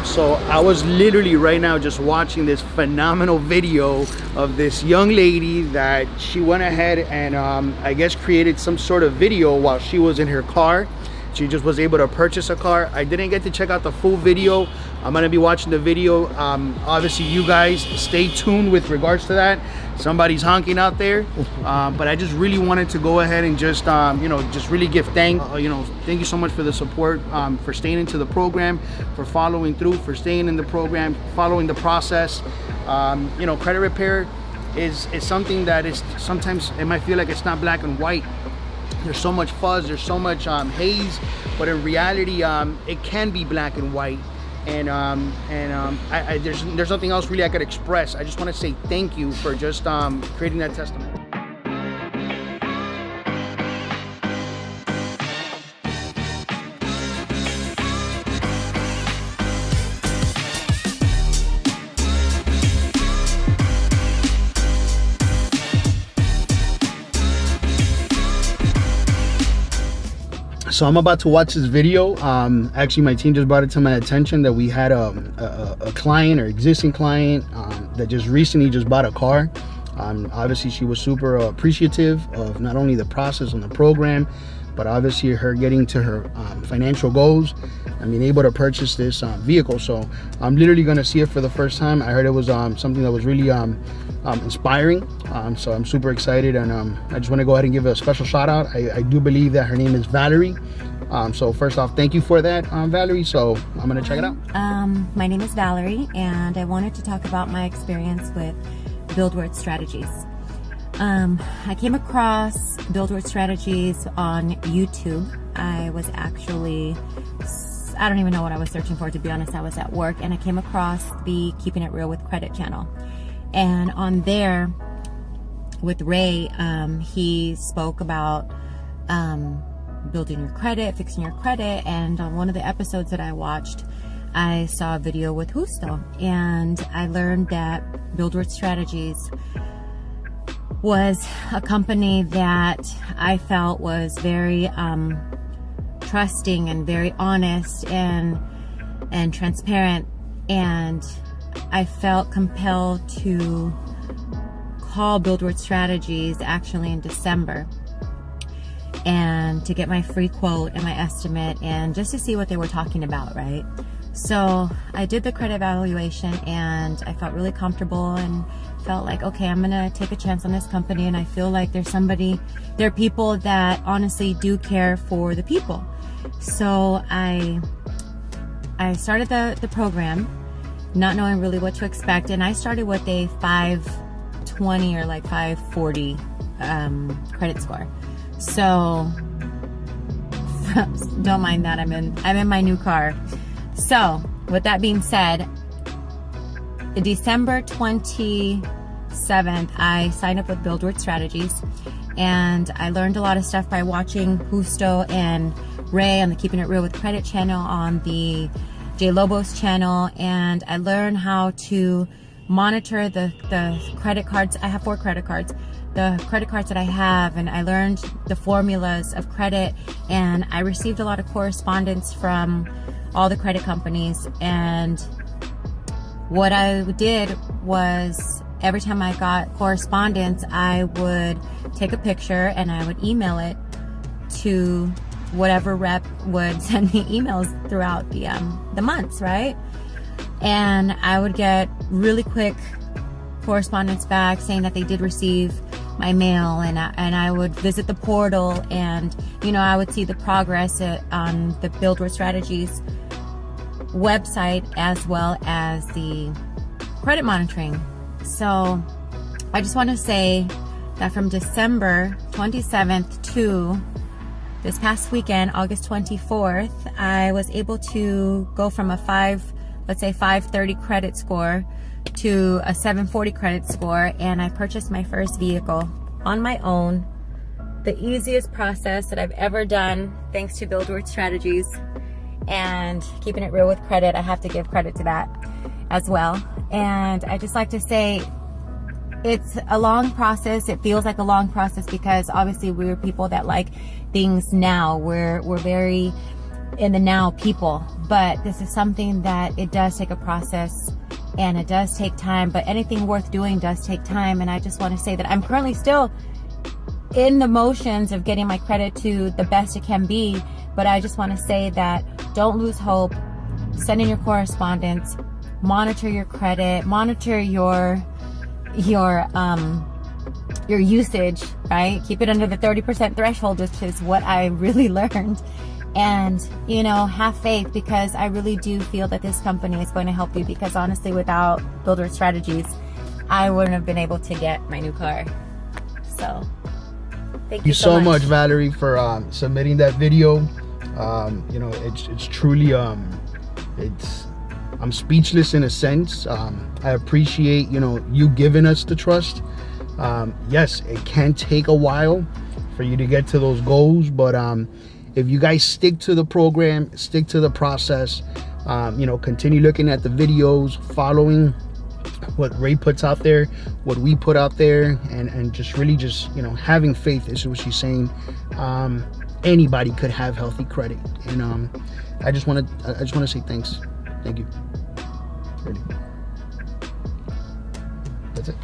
So I was literally right now just watching this phenomenal video of this young lady that she went ahead and I guess created some sort of video while she was in her car. She just was able to purchase a car. I didn't get to check out the full video. I'm gonna be watching the video. Obviously you guys stay tuned with regards to that. Somebody's honking out there. But I just really wanted to go ahead and just just really give thank you so much for the support, for staying into the program, for following through, for staying in the program, following the process. Credit repair is something that is sometimes it might feel like it's not black and white. There's so much fuzz, there's so much haze, but in reality it can be black and white. And there's nothing else really I could express. I just want to say thank you for just creating that testimony. So I'm about to watch this video. Actually, my team just brought it to my attention that we had a client or existing client that just recently just bought a car. Obviously, she was super appreciative of not only the process on the program, but obviously her getting to her financial goals and being able to purchase this vehicle. So I'm literally going to see it for the first time. I heard it was something that was really inspiring. So I'm super excited, and I just want to go ahead and give a special shout out. I do believe that her name is Valerie. So first off, thank you for that, Valerie. So I'm going to check it out. My name is Valerie, and I wanted to talk about my experience with Buildworth Strategies. I came across Buildworth Strategies on YouTube. I was actually, I don't even know what I was searching for, to be honest. I was at work, and I came across the Keeping It Real with Credit channel. And on there, with Ray, he spoke about building your credit, fixing your credit, and on one of the episodes that I watched, I saw a video with Justo, and I learned that Buildworth Strategies was a company that I felt was very trusting and very honest and transparent, and I felt compelled to call Buildworth Strategies actually in December and to get my free quote and my estimate and just to see what they were talking about, right? So I did the credit evaluation, and I felt really comfortable and felt like, okay, I'm gonna take a chance on this company, and I feel like there are people that honestly do care for the people. So I started the program not knowing really what to expect, and I started with a 520 or like 540 credit score. So don't mind that, I'm in my new car. So with that being said, December 27th, I signed up with Buildworth Strategies, and I learned a lot of stuff by watching Justo and Ray on the Keeping It Real with Credit channel, on the J Lobos channel, and I learned how to monitor the credit cards. I have 4 credit cards. The credit cards that I have, and I learned the formulas of credit, and I received a lot of correspondence from all the credit companies. And what I did was, every time I got correspondence, I would take a picture and I would email it to whatever rep would send me emails throughout the months, right? And I would get really quick correspondence back saying that they did receive my mail, and I would visit the portal, and I would see the progress on the Buildworth Strategies website as well as the credit monitoring. So I just want to say that from December 27th to this past weekend, August 24th, I was able to go from a 530 credit score to a 740 credit score, and I purchased my first vehicle on my own. The easiest process that I've ever done, thanks to Buildworth Strategies and Keeping It Real with Credit. I have to give credit to that as well. And I just like to say, it's a long process. It feels like a long process because obviously we're people that like things now. We're very in the now people, but this is something that it does take a process and it does take time, but anything worth doing does take time. And I just want to say that I'm currently still in the motions of getting my credit to the best it can be, but I just want to say that don't lose hope. Send in your correspondence, monitor your credit, monitor your usage, right? Keep it under the 30% threshold, which is what I really learned. And, you know, have faith, because I really do feel that this company is going to help you, because honestly, without Buildworth Strategies, I wouldn't have been able to get my new car. So thank you so much, Valerie, for submitting that video. You know, it's truly, I'm speechless in a sense. I appreciate, you know, you giving us the trust. Yes, it can take a while for you to get to those goals, but if you guys stick to the program, stick to the process, you know, continue looking at the videos, following what Ray puts out there, what we put out there, and just really just, you know, having faith is what she's saying. Anybody could have healthy credit, and I just want to say thanks. Thank you. Really. That's it.